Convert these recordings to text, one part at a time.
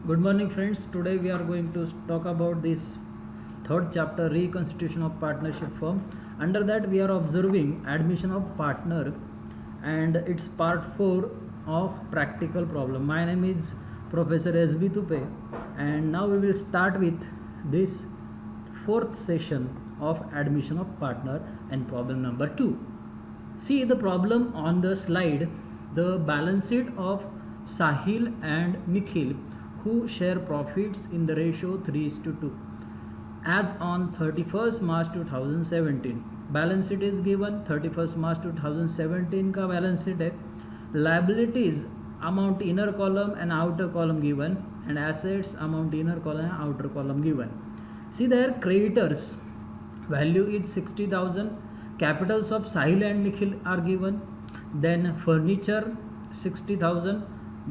Good morning, friends. Today we are going to talk about this third chapter, reconstitution of partnership firm. Under that, we are observing admission of partner, and it's part 4 of practical problem. My name is Professor S.B. Tupe, and now we will start with this fourth session of admission of partner and problem number 2. See the problem on the slide. The balance sheet of Sahil and Nikhil, who share profits in the ratio 3:2, as on 31st March 2017. Balance sheet is given. 31st March 2017 का balance sheet है. Liabilities amount inner column and outer column given, and assets amount inner column and outer column given. See there, creditors value is 60,000. Capitals of Sahil and Nikhil are given. Then furniture 60,000,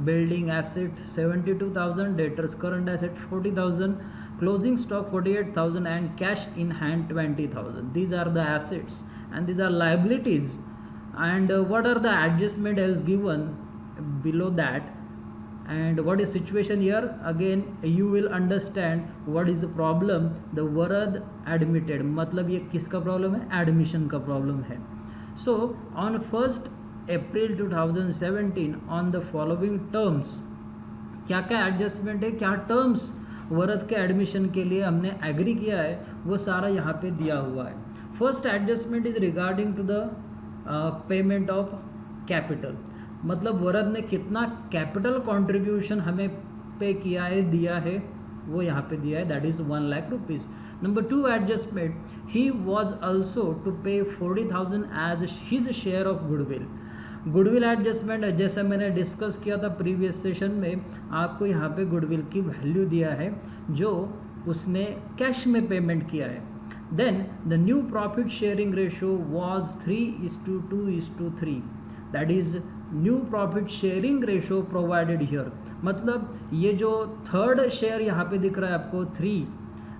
building asset 72,000, debtors current asset 40,000, closing stock 48,000, and cash in hand 20,000. These are the assets and these are liabilities. And what are the adjustment else given below that, and what is situation here? Again you will understand what is the problem. The Varad admitted, मतलब ये किसका problem है? Admission का problem है. So on 1st April 2017 on the following terms, क्या क्या adjustment है, क्या टर्म्स वरद के एडमिशन के लिए हमने एग्री किया है, वो सारा यहाँ पे दिया हुआ है. First adjustment is regarding to the payment of capital, मतलब वरद ने कितना कैपिटल कंट्रीब्यूशन हमें पे किया है, दिया है, वो यहाँ पे दिया है, that is 1 lakh rupees. Number 2 adjustment, he was also to pay 40,000 as his share of goodwill. Goodwill adjustment जैसा मैंने डिस्कस किया था प्रीवियस सेशन में, आपको यहाँ पे गुडविल की वैल्यू दिया है जो उसने कैश में पेमेंट किया है. Then the new profit sharing ratio was 3:2:3, that is new profit sharing ratio provided here. मतलब ये जो थर्ड शेयर यहाँ पे दिख रहा है आपको 3,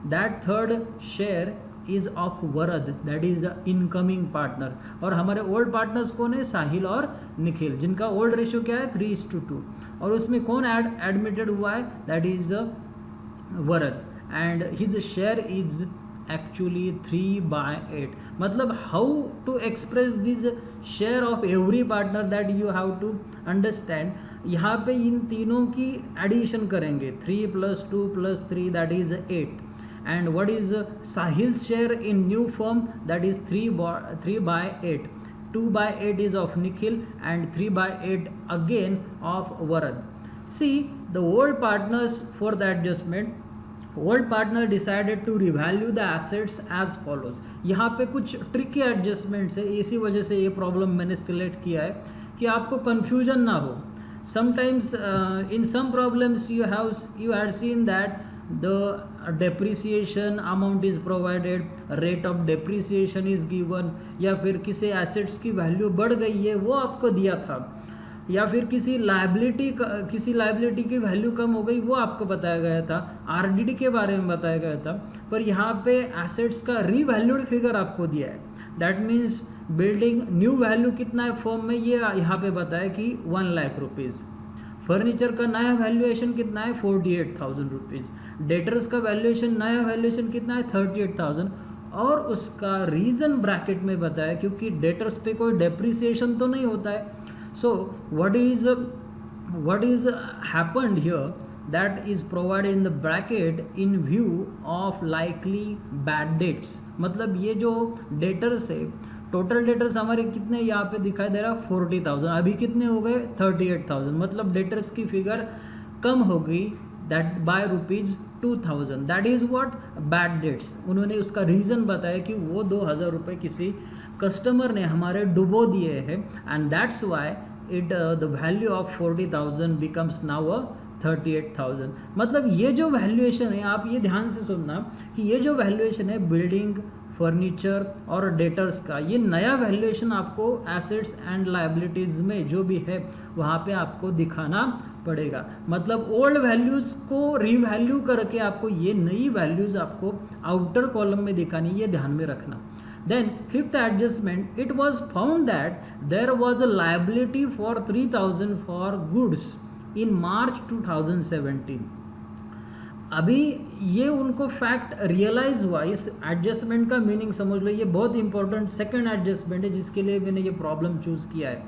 that third share is of Varad, that is the incoming partner. और हमारे ओल्ड पार्टनर्स कौन है? साहिल और निखिल, जिनका ओल्ड रेशियो क्या है? 3:2. और उसमें कौन एडमिटेड हुआ है? That is Varad, and his share is actually 3/8. मतलब how to express this share of every partner, that you have to understand. यहाँ पे इन तीनों की एडिशन करेंगे, 3 + 2 + 3, that is 8. And what is Sahil's share in new firm? That is 3/8. 2/8 is of Nikhil and 3/8 again of Varad. See the old partners for the adjustment. Old partner decided to revalue the assets as follows. यहाँ पे कुछ tricky adjustments है, इसी वजह से ये problem मैंने select किया है कि आपको कन्फ्यूजन ना हो. Sometimes in some problems you had seen that the depreciation amount is provided, rate of depreciation is given, या फिर किसी assets की वैल्यू बढ़ गई है वो आपको दिया था, या फिर किसी लाइबिलिटी की वैल्यू कम हो गई वो आपको बताया गया था, आरडीडी के बारे में बताया गया था. पर यहाँ पे एसेट्स का रीवैल्यूड फिगर आपको दिया है. That means building new value कितना है फॉर्म में, ये यहाँ पे बताया कि 1 लाख रुपीज़. फर्नीचर का नया वैल्यूएशन कितना है? 48,000 रुपीज़. डेटर्स का वैल्यूएशन, नया वैल्यूएशन कितना है? 38,000. और उसका रीज़न ब्रैकेट में बताया क्योंकि डेटर्स पे कोई डेप्रिसिएशन तो नहीं होता है. सो what is happened here, that is provided in the bracket in view of likely bad debts. मतलब ये जो डेटर्स है, टोटल डेटर्स हमारे कितने यहाँ पे दिखाई दे रहा है? 40,000. अभी कितने हो गए? 38,000. मतलब डेटर्स की फिगर कम हो गई, that bye ₹2,000. That is what? Bad debts. उन्होंने उसका रीज़न बताया कि वो 2,000 रुपये किसी कस्टमर ने हमारे डुबो दिए हैं, and that's why the value of 40,000 becomes now 38,000. मतलब ये जो वैल्यूएशन है, आप ये ध्यान से सुनना कि ये जो वैल्यूएशन है बिल्डिंग, फर्नीचर और डेटर्स का, ये नया वैल्यूएशन आपको एसेट्स एंड लायबिलिटीज़ में जो भी है वहाँ पे आपको दिखाना पड़ेगा. मतलब ओल्ड वैल्यूज़ को रीवैल्यू करके आपको ये नई वैल्यूज़ आपको आउटर कॉलम में दिखानी, ये ध्यान में रखना. Then fifth adjustment, it was found that there was a liability for 3,000 for goods in March 2017. अभी ये उनको फैक्ट रियलाइज हुआ, इस एडजस्टमेंट का मीनिंग समझ लो, ये बहुत इंपॉर्टेंट सेकंड एडजस्टमेंट है जिसके लिए मैंने ये प्रॉब्लम चूज़ किया है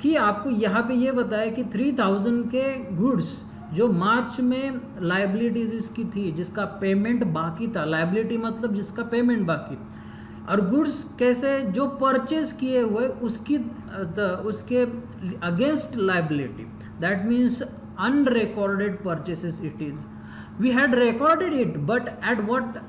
कि आपको यहाँ पे ये बताया कि 3000 के गुड्स जो मार्च में लाइबिलिटीज इसकी थी, जिसका पेमेंट बाकी था, लाइबिलिटी मतलब जिसका पेमेंट बाकी, और गुड्स कैसे जो परचेज किए हुए उसके against liability, that means unrecorded purchases it is. We had recorded it, but at what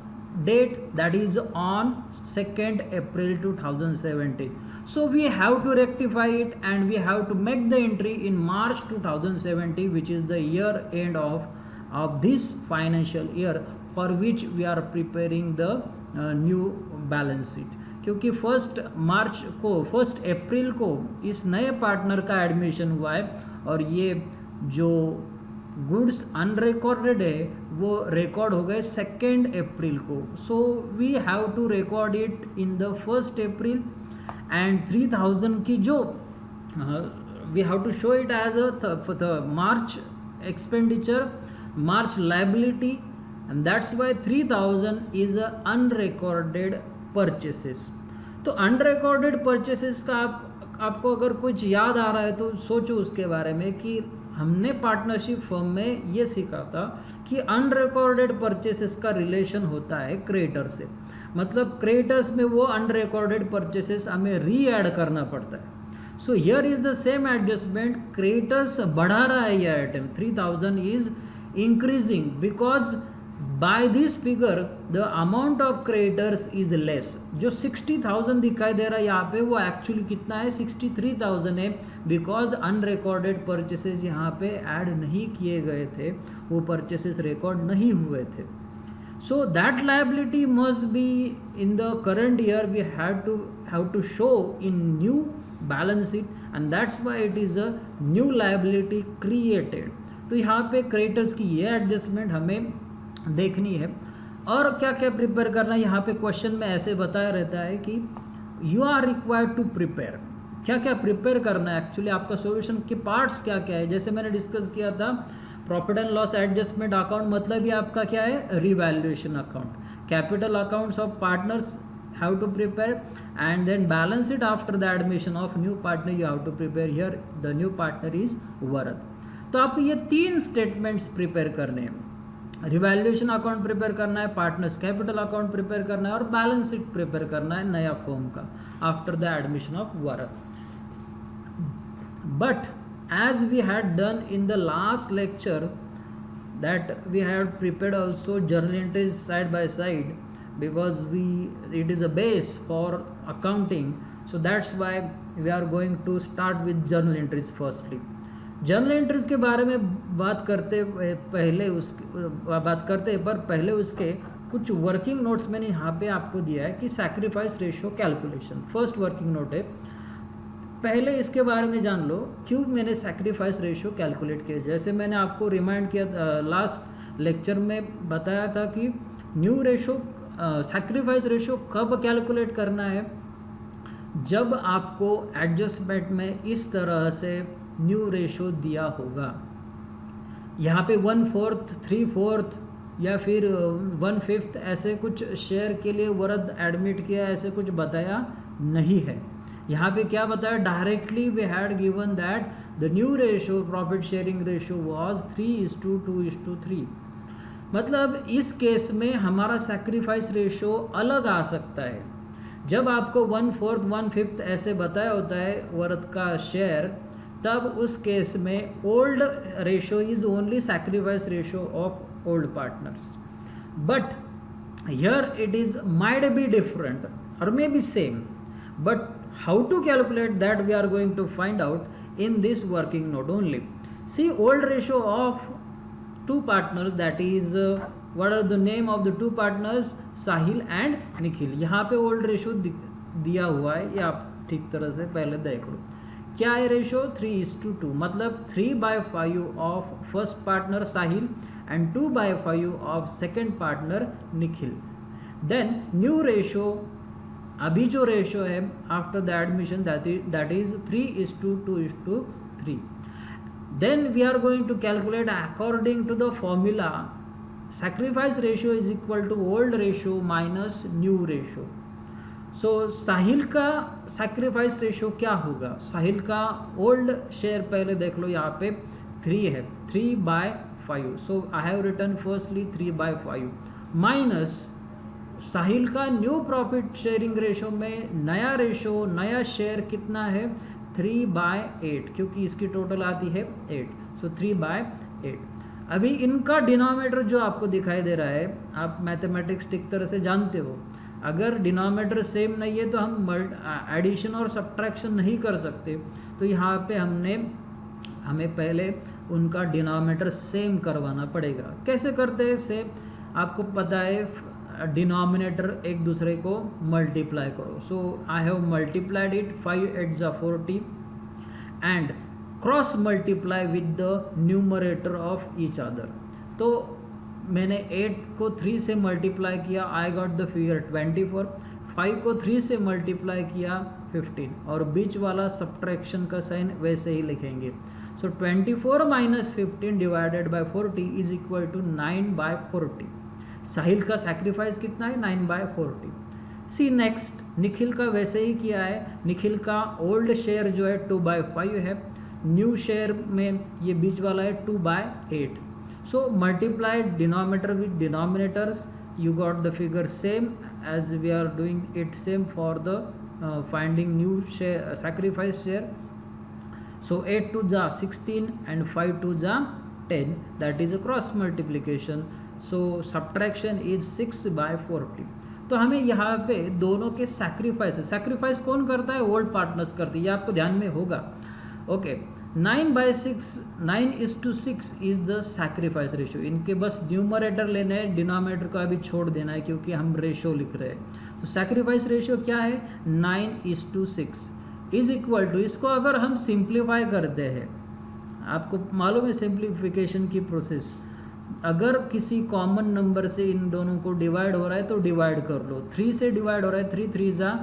date? That is on 2nd April 2017. So we have to rectify it and we have to make the entry in March 2017, which is the year end of this financial year, for which we are preparing the new balance sheet. क्योंकि 1 अप्रैल को इस नए partner का admission हुआ है और ये जो गुड्स अनरिकॉर्डेड है वो रिकॉर्ड हो गए 2 अप्रैल को. So we have to record it in the 1 April and 3000 की जो we have to show it as the March expenditure, March liability, and that's why 3000 is unrecorded purchases. तो unrecorded purchases का आपको अगर कुछ याद आ रहा है तो सोचो उसके बारे में कि हमने पार्टनरशिप फर्म में ये सीखा था कि अनरिकॉर्डेड परचेसेस का रिलेशन होता है क्रेडिटर से. मतलब क्रेडिटर्स में वो अनरिकॉर्डेड परचेसेस हमें री ऐड करना पड़ता है. So here is the same adjustment. Creditors बढ़ा रहा है ये item, 3000 is increasing because by this figure the amount of creditors is less. जो 60,000 दिखाई दे रहा है यहाँ पे वो एक्चुअली कितना है, 63,000 है, बिकॉज अनरिकॉर्डेड परचेसेस यहाँ पे ऐड नहीं किए गए थे, वो परचेसेस रिकॉर्ड नहीं हुए थे. So that liability must be in the current year we have to show in new balance sheet and that's why it is a new liability created. तो यहाँ पे क्रेडिटर्स की ये एडजस्टमेंट हमें देखनी है. और क्या क्या प्रिपेयर करना है, यहाँ पे क्वेश्चन में ऐसे बताया रहता है कि you are required to prepare. क्या क्या प्रिपेयर करना है, एक्चुअली आपका सॉल्यूशन के पार्ट्स क्या क्या है. जैसे मैंने डिस्कस किया था profit and loss adjustment account, मतलब ये आपका क्या है, revaluation account. Capital accounts of partners have to prepare and then balance it after the admission of new partner you have to prepare. Here the new partner is Varad. तो आपको ये 3 statements prepare करने हैं. रिवैल्यूएशन अकाउंट प्रिपेयर करना है, partners capital account prepare करना है और बैलेंस शीट प्रिपेयर करना है नया फर्म का after the admission of Varad. But as we had done in the last lecture that we had prepared also journal entries side by side because it is a base for accounting, so that's why we are going to start with journal entries firstly. Journal entries के बारे में बात करते पर पहले उसके कुछ working notes मैंने यहाँ पे आपको दिया है कि sacrifice ratio calculation. First working note है, पहले इसके बारे में जान लो क्यों मैंने सैक्रिफाइस रेशियो कैलकुलेट किया. जैसे मैंने आपको रिमाइंड किया लास्ट लेक्चर में बताया था कि न्यू रेशियो सैक्रिफाइस रेशियो कब कैलकुलेट करना है, जब आपको एडजस्टमेंट में इस तरह से न्यू रेशियो दिया होगा. यहाँ पे 1/4, 3/4 या फिर 1/5 ऐसे कुछ शेयर के लिए वरद एडमिट किया, ऐसे कुछ बताया नहीं है. यहाँ पे क्या बताया, directly we had given that the new ratio profit sharing ratio was 3:2:3. मतलब इस केस में हमारा सैक्रिफाइस रेशियो अलग आ सकता है. जब आपको 1/4, 1/5 ऐसे बताया होता है वरद का शेयर, तब उस केस में old ratio is only sacrifice ratio of old partners. But here it is might be different और may be same, but how to calculate that we are going to find out in this working note only. See, old ratio of 2 partners, that is what are the name of the 2 partners, Sahil and Nikhil. यहाँ पे old ratio दिया हुआ है, ये आप ठीक तरह से पहले देख लो. क्या है रेशियो, 3:2, मतलब 3/5 of first partner Sahil and 2/5 of second partner Nikhil. Then new ratio, अभी जो रेशियो है after the admission that is 3:2:3. Then we are going to calculate according to the formula sacrifice ratio is equal to old ratio minus new ratio. सो साहिल का sacrifice ratio क्या होगा? साहिल का old share पहले देख लो, यहाँ पे 3 है, 3/5. So I have written firstly 3/5 minus Sahil का न्यू प्रॉफिट शेयरिंग रेशो में नया शेयर कितना है? 3/8, क्योंकि इसकी टोटल आती है 8. सो 3/8. अभी इनका डिनोमिनेटर जो आपको दिखाई दे रहा है, आप मैथमेटिक्स ठीक तरह से जानते हो, अगर डिनोमिनेटर सेम नहीं है तो हम एडिशन और सब्ट्रैक्शन नहीं कर सकते. तो यहाँ पे हमें पहले उनका डिनोमिनेटर सेम करवाना पड़ेगा. कैसे करते हैं सेम? आपको पता है डिनोमिनेटर एक दूसरे को मल्टीप्लाई करो. सो आई हैव मल्टीप्लाइड इट 5 8 जा 40 and cross multiply with the numerator of each other. तो मैंने 8 को 3 से मल्टीप्लाई किया, आई गॉट द फिगर 24. 5 को 3 से मल्टीप्लाई किया 15, और बीच वाला सब्ट्रैक्शन का साइन वैसे ही लिखेंगे. So 24 minus 15 divided by 40 is equal to 9/40. Sahil का सैक्रिफाइस कितना है? 9/40. सी नेक्स्ट निखिल का वैसे ही किया है. निखिल का ओल्ड शेयर जो है 2/5 है, न्यू शेयर में ये बीच वाला है 2/8. So multiply denominator with denominators, you got the figure same as we are doing it same for the finding new share sacrifice share. So 8 to the 16 and 5 to the 10, that is a cross multiplication. So subtraction is 6/40. तो हमें यहाँ पे दोनों के sacrifice कौन करता है? Old partners करती है, ये आपको ध्यान में होगा. Okay 9/6 9:6 is the sacrifice ratio. इनके बस न्यूमरेटर लेना है, डिनोमिनेटर को अभी छोड़ देना है क्योंकि हम रेशो लिख रहे हैं. तो सैक्रिफाइस रेशो क्या है? 9:6 इज इक्वल टू, इसको अगर हम सिंप्लीफाई करते हैं, आपको मालूम है सिंप्लीफिकेशन की प्रोसेस, अगर किसी कॉमन नंबर से इन दोनों को डिवाइड हो रहा है तो डिवाइड कर लो. 3 से डिवाइड हो रहा है, 3 3 जा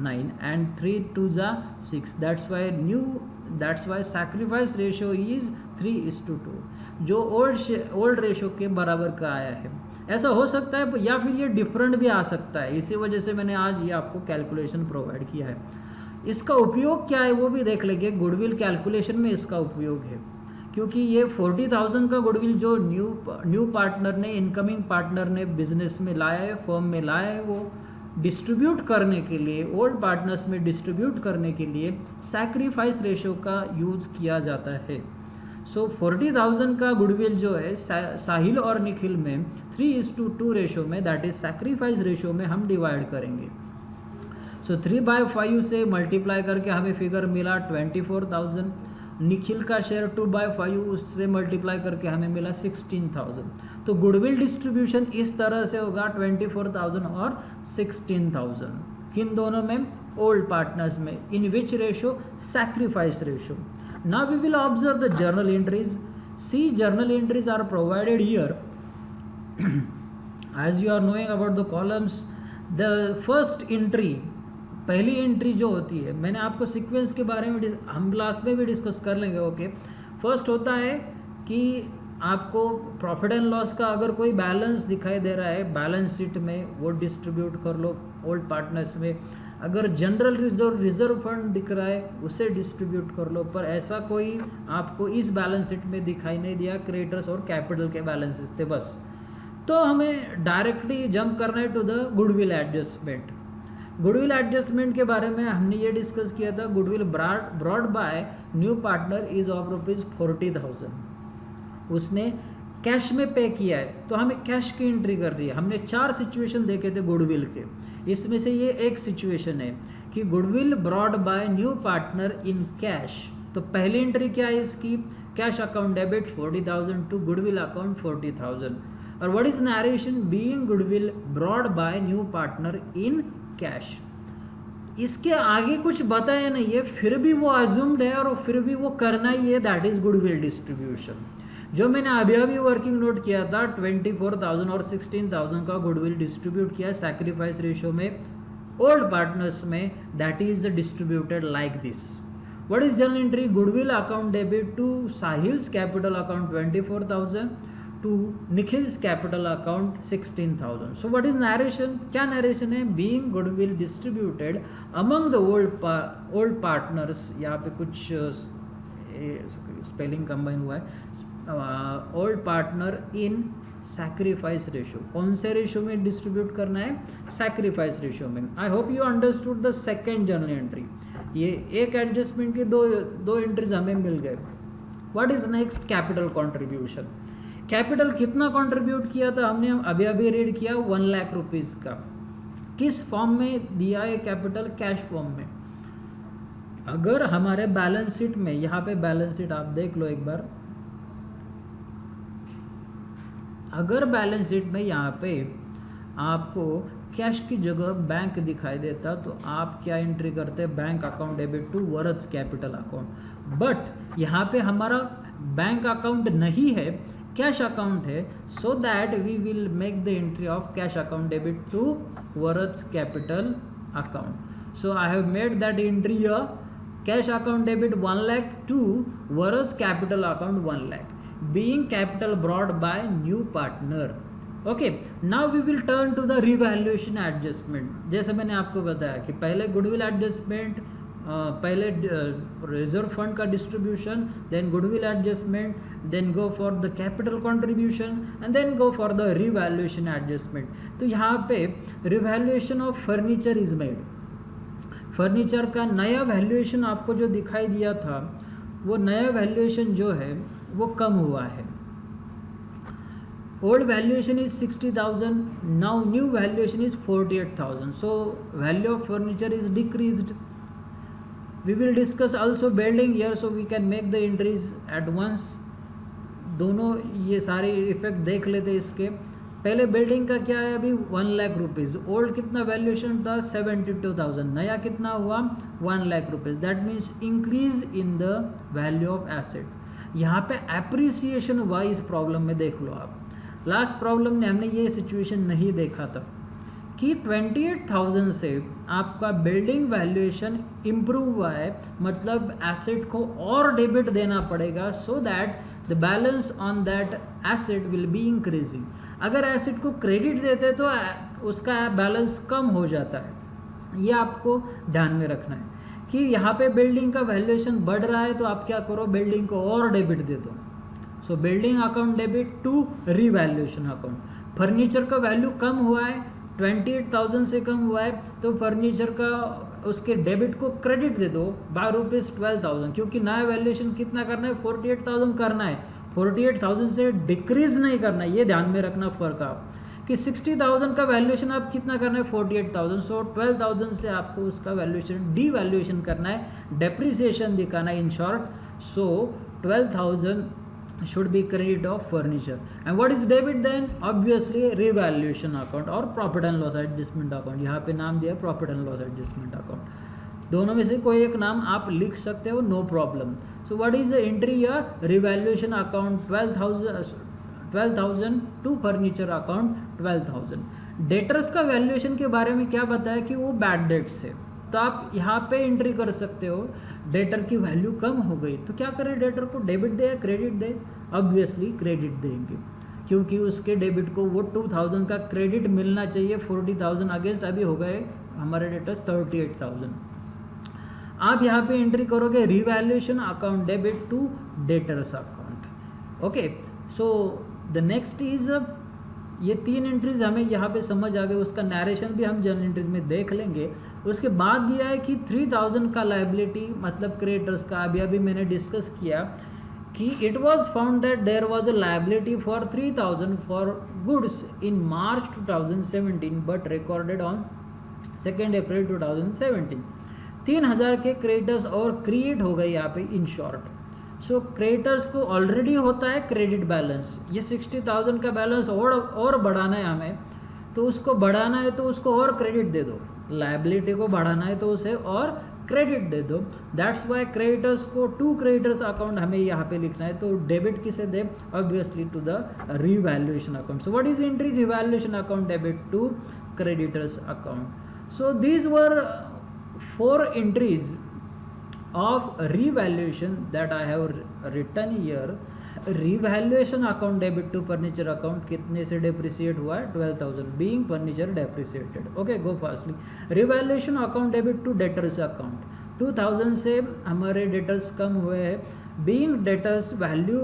9 एंड 3 2 जा 6. That's why sacrifice ratio is 3:2, जो ओल्ड रेशो के बराबर का आया है. ऐसा हो सकता है या फिर ये डिफरेंट भी आ सकता है, इसी वजह से मैंने आज ये आपको कैलकुलेशन प्रोवाइड किया है. इसका उपयोग क्या है वो भी देख लेंगे. गुडविल कैलकुलेशन में इसका उपयोग है, क्योंकि ये 40,000 का गुडविल जो न्यू पार्टनर ने, इनकमिंग पार्टनर ने बिजनेस में लाया है, फर्म में लाया है, वो डिस्ट्रीब्यूट करने के लिए, ओल्ड पार्टनर्स में डिस्ट्रीब्यूट करने के लिए सैक्रिफाइस रेशो का यूज किया जाता है. सो 40,000 का गुडविल जो है साहिल और निखिल में 3:2 रेशो में, दैट इज सैक्रिफाइस रेशो में हम डिवाइड करेंगे. सो 3/5 से मल्टीप्लाई करके हमें फिगर मिला 24,000. निखिल का शेयर 2/5, उससे मल्टीप्लाई करके हमें मिला 16,000. तो गुडविल डिस्ट्रीब्यूशन इस तरह से होगा 24,000 और 16,000. किन दोनों में? ओल्ड पार्टनर्स में. In which ratio? Sacrifice ratio. Now we will observe the journal entries. See journal entries are provided here. As you are knowing about the columns, the first entry, पहली एंट्री जो होती है, मैंने आपको sequence के बारे में हम क्लास में भी डिस्कस कर लेंगे. ओके फर्स्ट होता है कि आपको प्रॉफिट एंड लॉस का अगर कोई बैलेंस दिखाई दे रहा है बैलेंस शीट में, वो डिस्ट्रीब्यूट कर लो ओल्ड पार्टनर्स में. अगर जनरल रिजर्व फंड दिख रहा है उसे डिस्ट्रीब्यूट कर लो. पर ऐसा कोई आपको इस बैलेंस शीट में दिखाई नहीं दिया, क्रेडिटर्स और कैपिटल के बैलेंसेस थे बस. तो हमें डायरेक्टली जंप करना है to the goodwill adjustment. Goodwill adjustment के बारे में हमने ये डिस्कस किया था. Goodwill brought by new partner is of ₹40,000. उसने कैश में पे किया है, तो हमें कैश की एंट्री कर रही है. हमने 4 सिचुएशन देखे थे गुडविल के, इसमें से ये एक सिचुएशन है कि goodwill brought by new partner in cash. तो पहली एंट्री क्या है इसकी? Cash account debit 40,000 to goodwill account 40,000. और what is narration? Being goodwill brought by new partner in cash. इसके आगे कुछ बताया नहीं है, फिर भी वो अज्यूम्ड है और फिर भी वो करना ही है, दैट इज गुडविल डिस्ट्रीब्यूशन. जो मैंने अभी वर्किंग नोट किया था 24,000 और 16,000 का गुडविल डिस्ट्रीब्यूट किया सैक्रिफाइस रेशो में ओल्ड पार्टनर्स में, that is distributed like this. What is journal entry? Goodwill account debit to Sahil's capital account 24,000 to Nikhil's capital account 16,000. So what is narration? क्या narration है? Being goodwill distributed among the old partners. यहाँ पे कुछ spelling combine हुआ है. Old partner in sacrifice ratio. कौन से ratio में डिस्ट्रीब्यूट करना है? सैक्रिफाइस रेशियो में. I hope you understood the second journal entry. ये एक एडजस्टमेंट के दो एंट्रीज हमें मिल गए. What is next? Capital contribution. Capital कितना कंट्रीब्यूट किया था? हमने अभी अभी रीड किया 1 लाख रुपीज का. किस फॉर्म में दिया है कैपिटल? कैश फॉर्म में. अगर हमारे बैलेंस शीट में, यहाँ पे बैलेंस शीट आप देख लो एक बार, अगर बैलेंस शीट में यहाँ पे आपको कैश की जगह बैंक दिखाई देता तो आप क्या एंट्री करते? बैंक अकाउंट डेबिट टू वर्थ कैपिटल अकाउंट. बट यहाँ पे हमारा बैंक अकाउंट नहीं है, कैश अकाउंट है. So that we will make the entry of cash account debit to वर्थ capital account. So I have made that entry cash account debit 1 lakh to वर्थ capital account 1 lakh. being capital brought by new partner. Okay, now we will turn to the revaluation adjustment. जैसे मैंने आपको बताया कि पहले goodwill adjustment, पहले reserve fund का distribution, then goodwill adjustment, then go for the capital contribution and then go for the revaluation adjustment. तो यहाँ पे revaluation of furniture is made. Furniture का नया वैल्यूएशन आपको जो दिखाई दिया था, वो नया वैल्यूएशन जो है वो कम हुआ है. Old valuation is 60,000, now new valuation is 48,000. So value of furniture is decreased. We will discuss also building year, so we can make the entries at once. दोनों ये सारे इफेक्ट देख लेते इसके. पहले बिल्डिंग का क्या है? अभी 1 लाख रुपीज़. ओल्ड कितना वैल्यूएशन था? 72,000. नया कितना हुआ? 1 lakh rupees. That means increase in the value of asset. यहाँ पे एप्रिसिएशन वाइज प्रॉब्लम में देख लो आप. लास्ट प्रॉब्लम में हमने ये सिचुएशन नहीं देखा था कि 28,000 से आपका बिल्डिंग वैल्यूएशन इम्प्रूव हुआ है, मतलब एसेट को और डेबिट देना पड़ेगा so that the balance on that asset will be increasing. अगर एसेट को क्रेडिट देते तो उसका बैलेंस कम हो जाता है. ये आपको ध्यान में रखना है कि यहाँ पे बिल्डिंग का वैल्यूएशन बढ़ रहा है तो आप क्या करो? बिल्डिंग को और डेबिट दे दो. So building account debit to revaluation account. Furniture का वैल्यू कम हुआ है, 28,000 से कम हुआ है, तो फर्नीचर का उसके डेबिट को क्रेडिट दे दो बाय ₹12,000, क्योंकि नया वैल्यूएशन कितना करना है? 48,000 करना है. 48,000 से डिक्रीज नहीं करना है. ये ध्यान में रखना फ़र्क आप कि 60,000 का वैल्यूएशन आप कितना करना है? 48,000. सो 12,000 से आपको उसका वैल्यूएशन डी वैल्यूएशन करना है, डेप्रिसिएशन दिखाना है in short. So 12,000 should be credit of furniture. And what is debit then? Obviously revaluation account और profit and loss adjustment account. यहाँ पे नाम दिया profit and loss adjustment account. दोनों में से कोई एक नाम आप लिख सकते हो, no problem. So what is the entry here? Revaluation account 12,000 to furniture account 12,000. Debtors का वैल्यूएशन के बारे में क्या बताया कि वो बैड डेट्स है, तो आप यहाँ पे एंट्री कर सकते हो. डेटर की वैल्यू कम हो गई तो क्या करें? डेटर को डेबिट दे या क्रेडिट दे? ऑब्वियसली क्रेडिट देंगे, क्योंकि उसके डेबिट को वो 2,000 का क्रेडिट मिलना चाहिए. 40,000 अगेंस्ट अभी हो गए हमारे डेटर्स 38,000. आप यहाँ पे एंट्री करोगे revaluation account debit to debtors account. Okay, so the next is, ये 3 एंट्रीज हमें यहाँ पे समझ आ गए. उसका नरेशन भी हम जर्नल एंट्रीज में देख लेंगे. उसके बाद दिया है कि 3,000 का लायबिलिटी, मतलब क्रेडिटर्स का. अभी मैंने डिस्कस किया कि it was found that there was a liability for 3,000 for goods in March 2017 but recorded on 2 April 2017. 3,000 के क्रेडिटर्स और क्रिएट हो गए यहाँ पे इन शॉर्ट. सो क्रेडिटर्स को ऑलरेडी होता है क्रेडिट बैलेंस. ये 60,000 का बैलेंस और बढ़ाना है हमें, तो उसको बढ़ाना है तो उसको और क्रेडिट दे दो. लायबिलिटी को बढ़ाना है तो उसे और क्रेडिट दे दो. दैट्स वाई क्रेडिटर्स को टू क्रेडिटर्स अकाउंट हमें यहाँ पे लिखना है. तो डेबिट किसे दे? Obviously to the revaluation account. So what is entry? Revaluation account debit to creditors account. So these were 4 entries of revaluation that I have written here. Revaluation account debit to furniture account कितने से depreciate हुआ है 12,000 being furniture depreciated. Okay go fastly. Revaluation account debit to debtors account 2000 से हमारे debtors कम हुए हैं। Being debtors value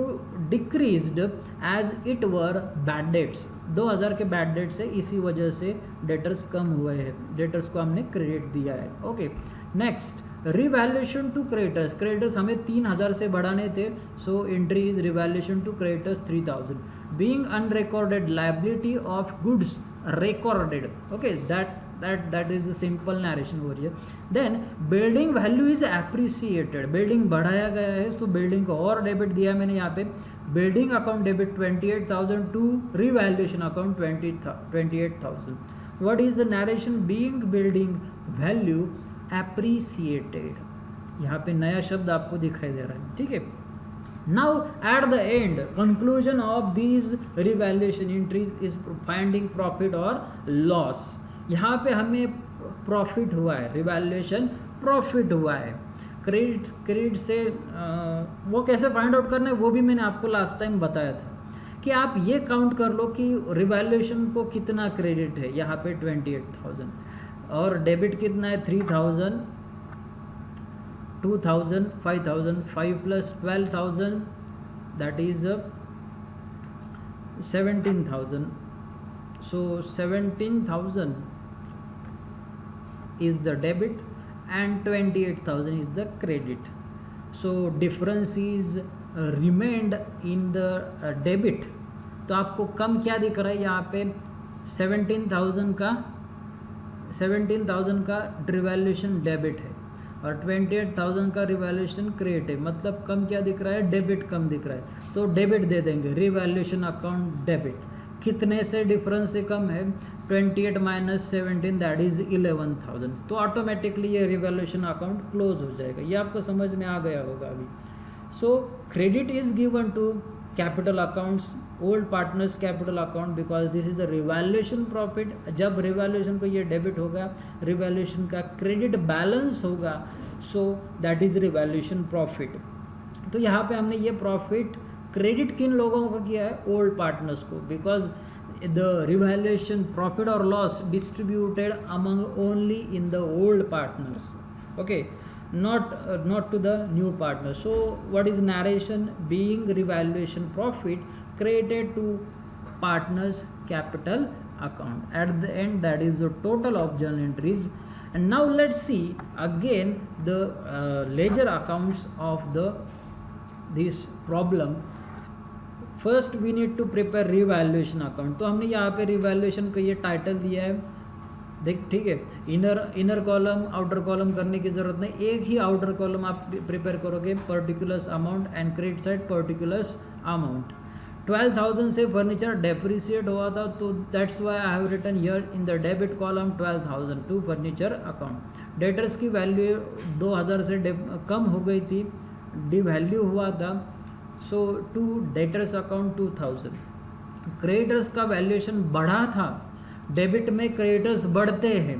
decreased as it were bad debts 2000 के बैड डेट्स है, इसी वजह से डेटर्स कम हुए हैं, डेटर्स को हमने क्रेडिट दिया है। Okay next revaluation to creditors, creditors हमें 3000 से बढ़ाने थे, so entry is revaluation to creditors 3000 being unrecorded liability of goods recorded. Okay that is the simple narration over here. Then building value is appreciated, building बढ़ाया गया है, तो building को और डेबिट दिया मैंने यहाँ पे, building account debit 28,000 to revaluation account 28,000. What is the narration? Being building value appreciated, यहाँ पे नया शब्द आपको दिखाई दे रहा है, ठीक है। Now at the end conclusion of these revaluation entries is finding profit or loss. यहाँ पे हमें प्रॉफिट हुआ है, रिवैल्यूएशन प्रॉफिट हुआ है। क्रेडिट से वो कैसे फाइंड आउट करना है वो भी मैंने आपको लास्ट टाइम बताया था कि आप ये काउंट कर लो कि रिवैल्यूएशन को कितना क्रेडिट है, यहाँ पे 28,000 और डेबिट कितना है 3,000, 2,000, 5,000, 5 plus 12,000 that is 17,000, so 17,000 is the debit and 28,000 is the credit. So difference is remained in the debit. तो आपको कम क्या दिख रहा है यहाँ पे 17,000 का रिवैल्यूएशन डेबिट है और 28,000 का रिवैल्यूएशन क्रेडिट है, मतलब कम क्या दिख रहा है, डेबिट कम दिख रहा है, तो डेबिट दे देंगे, रिवैल्यूएशन अकाउंट डेबिट। कितने से डिफरेंस से कम है 28 माइनस 17 दैट इज 11,000, तो ऑटोमेटिकली ये रिवैल्यूएशन अकाउंट क्लोज हो जाएगा। ये आपको समझ में आ गया होगा अभी। So credit is given to capital accounts, old partners capital account because this is a revaluation profit. जब रिवैल्यूएशन को ये डेबिट होगा, रिवैल्यूएशन का क्रेडिट बैलेंस होगा, so that is revaluation profit. तो यहाँ पे हमने ये प्रॉफिट क्रेडिट किन लोगों को किया है, ओल्ड पार्टनर्स को, बिकॉज द रिवैल्यूएशन प्रॉफिट और loss distributed among only in the old partners, okay, not to the new partners. So what is narration? Being revaluation profit credited to partners capital account at the end, that is the total of journal entries. And now let's see again the ledger accounts of this problem. First we need to prepare revaluation account. तो हमने यहाँ पे revaluation को ये title दिया है, देख ठीक है, इनर कॉलम आउटर कॉलम करने की ज़रूरत नहीं, एक ही आउटर कॉलम आप प्रिपेयर करोगे, particulars amount and credit side particulars amount. 12,000 से फर्नीचर डेप्रिसिएट हुआ था, तो that's why I have written here in the debit column 12,000 to furniture account. Debtors की वैल्यू 2,000 से कम हो गई थी, डिवैल्यू हुआ था, so to debtors account 2,000। Creditors का वैल्यूएशन बढ़ा था, डेबिट में क्रेडिटर्स बढ़ते हैं,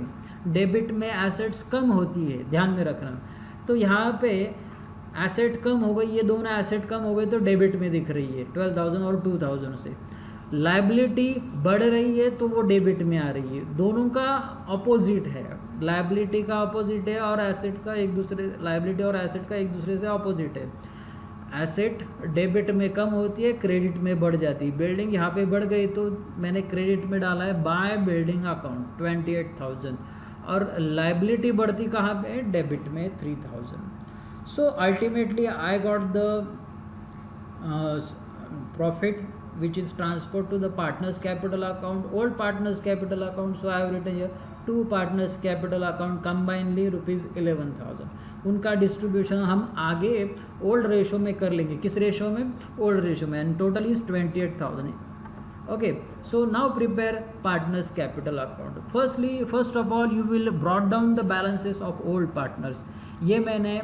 डेबिट में एसेट्स कम होती है, ध्यान में रखना। तो यहाँ पे एसेट कम हो गई, ये दोनों एसेट कम हो गए तो डेबिट में दिख रही है 12,000 और 2,000 से। लायबिलिटी बढ़ रही है तो वो डेबिट में आ रही है, दोनों का अपोजिट है, लायबिलिटी का अपोजिट है और एसेट का एक दूसरे, लायबिलिटी और एसेट का एक दूसरे से अपोजिट है। एसेट डेबिट में कम होती है, क्रेडिट में बढ़ जाती है। बिल्डिंग यहाँ पे बढ़ गई तो मैंने क्रेडिट में डाला है बाय बिल्डिंग अकाउंट 28,000 और लायबिलिटी बढ़ती कहाँ पे, डेबिट में 3,000। So ultimately I got the profit which is transferred to the partners capital account, old partners capital account. So I have written here two partners capital account combinedly rupees 11,000. उनका distribution हम आगे old ratio में कर लेंगे, किस ratio में, old ratio में, and total is 28,000। Okay, so now prepare partners capital account. First of all you will brought down the balances of old partners. ये मैंने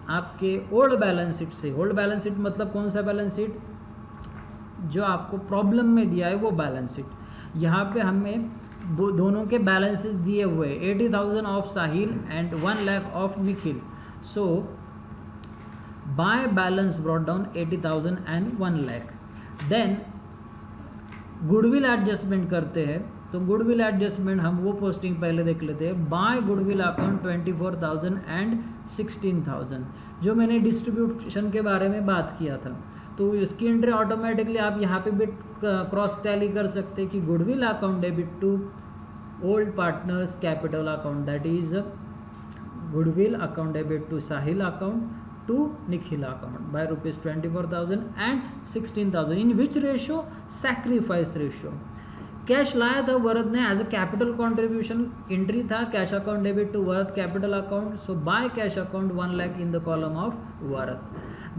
आपके ओल्ड बैलेंस शीट से, ओल्ड बैलेंस शीट मतलब कौन सा balance sheet, जो आपको प्रॉब्लम में दिया है वो बैलेंस शीट। यहाँ पे हमें दोनों के बैलेंसेस दिए हुए 80,000 of Sahil and 1 lakh of Nikhil. So by balance brought down 80,000 and 1 lakh. Then goodwill adjustment करते हैं, तो गुडविल एडजस्टमेंट हम वो पोस्टिंग पहले देख लेते हैं। बाय गुडविल अकाउंट 24,000 एंड 16,000, जो मैंने डिस्ट्रीब्यूशन के बारे में बात किया था, तो इसकी एंट्री ऑटोमेटिकली आप यहाँ पे भी क्रॉस टैली कर सकते हैं कि goodwill account debit to old partners capital account, that is goodwill account debit to Sahil account to Nikhil account by rupees 24,000 and 16,000, in which ratio? Sacrifice ratio। Cash लाया था वरद ने as a capital contribution, entry था cash account debit to Varad capital account, so by cash account 1 lakh in the column of Varad.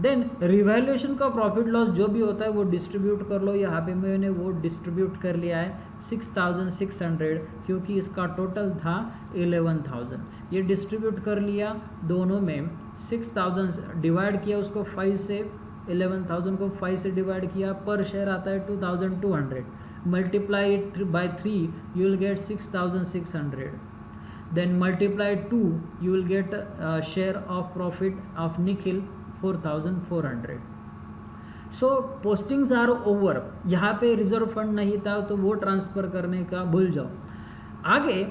Then revaluation का profit loss जो भी होता है वो डिस्ट्रीब्यूट कर लो, यहाँ पे मैंने वो डिस्ट्रीब्यूट कर लिया है 6,600, क्योंकि इसका टोटल था 11,000, ये डिस्ट्रीब्यूट कर लिया दोनों में। 6,000 डिवाइड किया उसको 5 से, 11,000 को 5 से डिवाइड किया, पर शेयर आता है 2,200, multiply it by 3 you will get 6,600, then multiply 2 you will get share of profit of Nikhil 4,400। So postings are over, यहाँ पे रिजर्व फंड नहीं था तो वो ट्रांसफ़र करने का भूल जाओ। आगे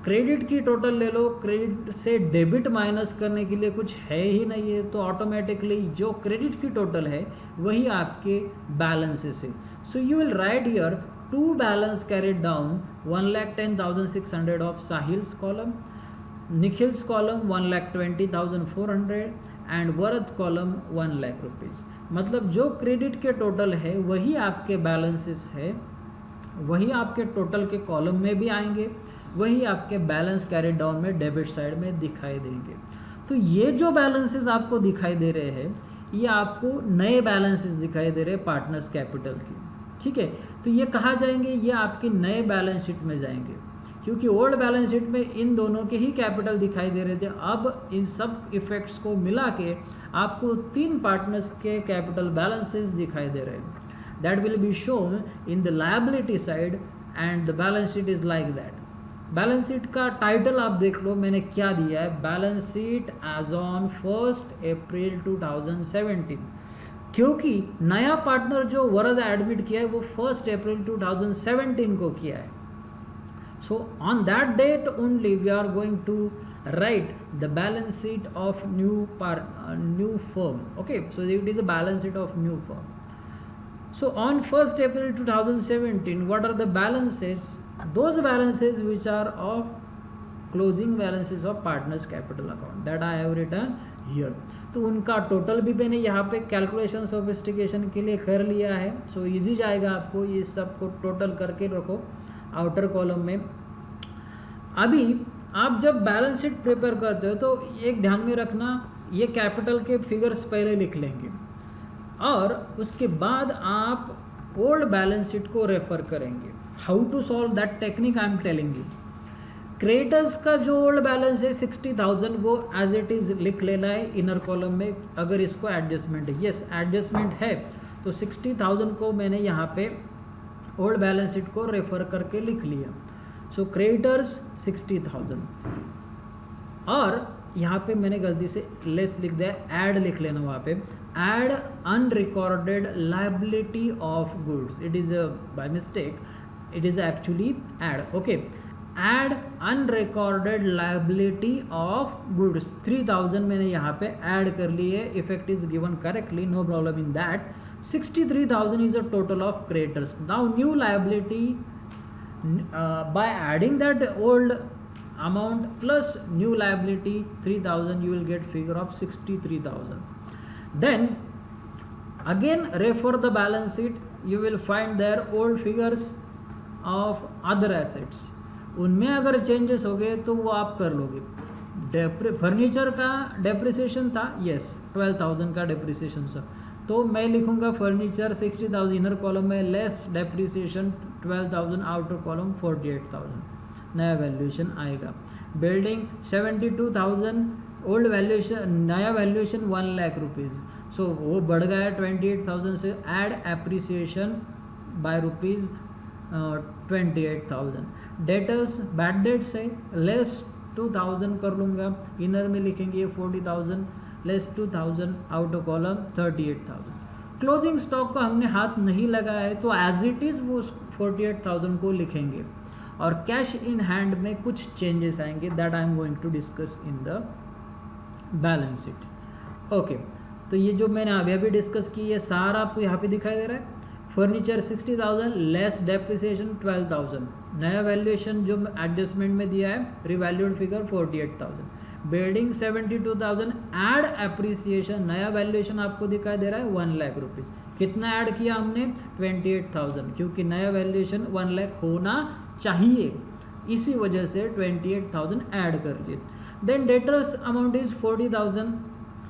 क्रेडिट की टोटल ले लो, क्रेडिट से डेबिट माइनस करने के लिए कुछ है ही नहीं है, तो ऑटोमेटिकली जो क्रेडिट की टोटल है वही आपके बैलेंसेस है। So you will write here to balance carried down 1,10,600 of Sahil's column, Nikhil's column 1,20,400 and Varad column 1 lakh rupees. मतलब जो क्रेडिट के टोटल है वही आपके बैलेंसेस है, वही आपके टोटल के कॉलम में भी आएंगे, वही आपके बैलेंस कैरी डाउन में डेबिट साइड में दिखाई देंगे। तो ये जो बैलेंसेस आपको दिखाई दे रहे हैं ये आपको नए बैलेंसेस दिखाई दे रहे हैं पार्टनर्स कैपिटल की, ठीक है। तो ये कहाँ जाएंगे? ये आपके नए बैलेंस शीट में जाएंगे, क्योंकि ओल्ड बैलेंस शीट में इन दोनों के ही कैपिटल दिखाई दे रहे थे। अब इन सब इफेक्ट्स को मिला के आपको 3 पार्टनर्स के कैपिटल बैलेंसेस दिखाई दे रहे हैं। That will be shown in the liability side and the balance sheet is like that. Balance sheet का टाइटल आप देख लो मैंने क्या दिया है, बैलेंस शीट एज ऑन 1 अप्रैल 2017, क्योंकि नया पार्टनर जो वरद एडमिट किया है वो 1 अप्रैल 2017 को किया है। So on that date only we are going to write the balance sheet of new firm. Okay, so it is a balance sheet of new firm. So on 1st April 2017, what are the balances? Those balances which are of closing balances of partners capital account that I have written here. तो उनका total भी मैंने यहाँ पे calculation sophistication के लिए कर लिया है। सो इजी जाएगा आपको, ये सब को टोटल करके रखो आउटर कॉलम में। अभी आप जब बैलेंस शीट प्रिपेयर करते हो तो एक ध्यान में रखना, ये कैपिटल के फिगर्स पहले लिख लेंगे और उसके बाद आप ओल्ड बैलेंस शीट को रेफर करेंगे। How to solve that technique I am telling you. Creditors का जो ओल्ड बैलेंस है 60,000 वो एज इट इज़ लिख लेना है इनर कॉलम में, अगर इसको एडजस्टमेंट है, यस एडजस्टमेंट है तो 60,000 को मैंने यहाँ पे ओल्ड बैलेंस शीट को रेफर करके लिख लिया। सो क्रेडिटर्स 60,000 और यहाँ पे मैंने गलती से लेस लिख दिया, ऐड लिख लेना वहाँ पे, add unrecorded liability of goods, it is by mistake, it is actually add, okay. Add unrecorded liability of goods 3,000 मैंने यहाँ पे ऐड कर ली है, effect is given correctly, no problem in that. 63,000 is the total of creditors. Now new liability, by adding that old amount plus new liability 3,000 you will get figure of 63,000. Then again refer the balance sheet, you will find there old figures of other assets, उनमें अगर changes हो गए तो वो आप कर लोगे। Furniture का डेप्रिसिएशन था, यस 12,000 का डेप्रिसिएशन था, तो मैं लिखूंगा फर्नीचर 60,000 इनर कॉलम में, लेस डेप्रिसिएशन 12,000 आउटर कॉलम 48,000, नया वैल्यूएशन आएगा। बिल्डिंग 72,000 ओल्ड वैल्यूएशन, नया वैल्यूएशन 1 लाख रुपीज़, सो वो बढ़ गया 28,000 से, add appreciation by rupees 28,000। Debtors bad debts है, लेस 2,000 कर लूँगा, इनर में लिखेंगे 40,000, less 2000 outer column 38,000। Closing stock को हमने हाथ नहीं लगाया है तो एज इट इज़ वो 48,000 को लिखेंगे और कैश इन हैंड में कुछ चेंजेस आएंगे that I am going to discuss in the balance sheet. Okay, तो ये जो मैंने अभी अभी डिस्कस की ये सारा आपको यहाँ पे दिखाई दे रहा है। फर्नीचर 60,000 लेस डेप्रिसिएशन 12,000, नया वैल्यूएशन जो एडजस्टमेंट में दिया है revalued figure 48,000, building 72,000 add appreciation नया वैल्यूएशन आपको दिखाई दे रहा है 1 लाख रुपीज़। कितना ऐड किया हमने 28,000 क्योंकि नया वैल्यूएशन 1 लाख होना चाहिए, इसी वजह से 28,000 ऐड कर लिए। Then debtors amount is 40,000,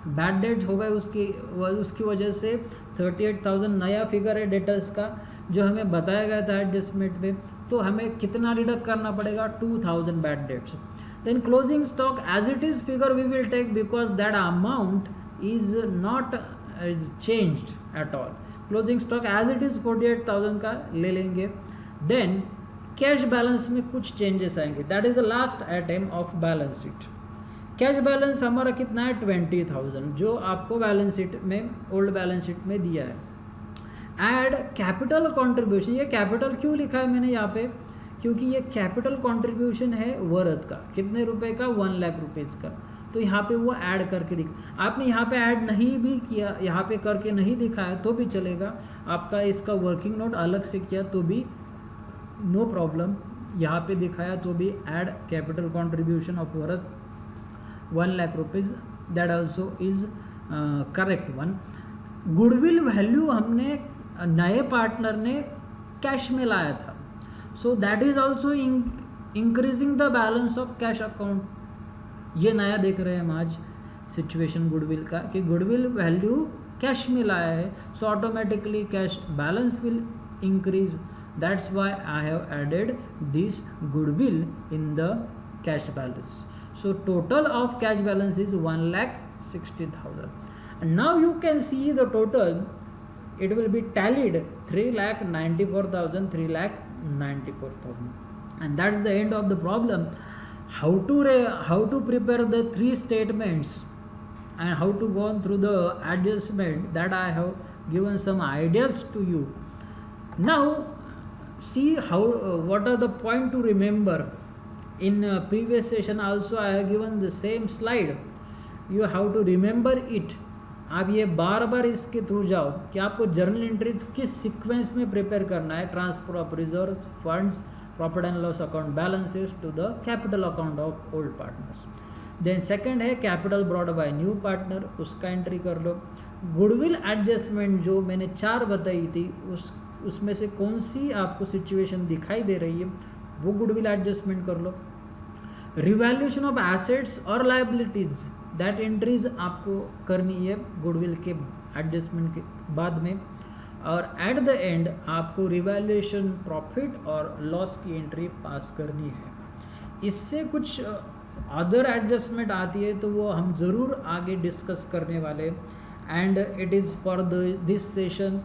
bad debt हो गए उसकी वजह से 38,000 नया फिगर है डेटर्स का जो हमें बताया गया था एडजस्टमेंट में, तो हमें कितना डिडक्ट करना पड़ेगा 2,000 bad debts. Then closing stock as it is figure we will take because that amount is not changed at all. Closing stock as it is 48,000 का ले लेंगे। देन कैश बैलेंस में कुछ चेंजेस आएंगे, that is the last item of balance sheet. Cash balance हमारा कितना है 20,000 जो आपको बैलेंस शीट में ओल्ड बैलेंस शीट में दिया है। ऐड कैपिटल कंट्रीब्यूशन, ये कैपिटल क्यों लिखा है मैंने यहाँ पे, क्योंकि ये कैपिटल कंट्रीब्यूशन है वर्थ का, कितने रुपए का 1 लाख रुपीज़ का, तो यहाँ पे वो ऐड करके दिख। आपने यहाँ पे ऐड नहीं भी किया, यहाँ पे करके नहीं दिखाया तो भी चलेगा, आपका इसका वर्किंग नोट अलग से किया तो भी नो प्रॉब्लम, यहाँ पे दिखाया तो भी add capital contribution of worth 1 lakh rupees, that also is correct one. Goodwill value हमने नए पार्टनर ने कैश में लाया था, सो that is also increasing the balance of cash account. ये नया देख रहे हैं हम आज सिचुएशन गुडविल का कि गुडविल वैल्यू कैश में लाया है, so automatically cash balance will increase, that's why I have added this goodwill in the cash balance. So total of cash balance is 1,60,000. And now you can see the total. It will be tallied 3,94,000, 3,94,000, and that's the end of the problem. How to prepare the 3 statements and how to go on through the adjustment, that I have given some ideas to you. Now see how what are the point to remember. In previous session also I have given the same slide, you have to remember it. आप ये बार बार इसके through जाओ कि आपको journal entries किस sequence में prepare करना है, transfer of reserves, funds, profit and loss account balances to the capital account of old partners. Then second है capital brought by new partner, उसका एंट्री कर लो। गुडविल एडजस्टमेंट जो मैंने 4 बताई थी उसमें से कौन सी आपको सिचुएशन दिखाई दे रही है वो गुडविल एडजस्टमेंट कर लो। रिवैल्यूएशन ऑफ एसेट्स और लायबिलिटीज, दैट एंट्रीज आपको करनी है गुडविल के एडजस्टमेंट के बाद में। और एट द एंड आपको रिवैल्यूएशन प्रॉफिट और लॉस की एंट्री पास करनी है। इससे कुछ अदर एडजस्टमेंट आती है तो वो हम ज़रूर आगे डिस्कस करने वाले। And it is for this session,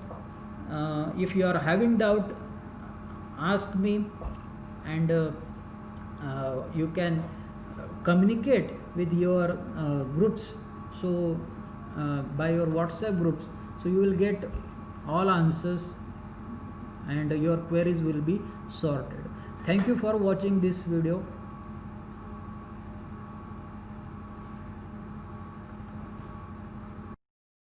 if you are having doubt ask me and you can communicate with your groups, so by your WhatsApp groups, so you will get all answers and your queries will be sorted. Thank you for watching this video.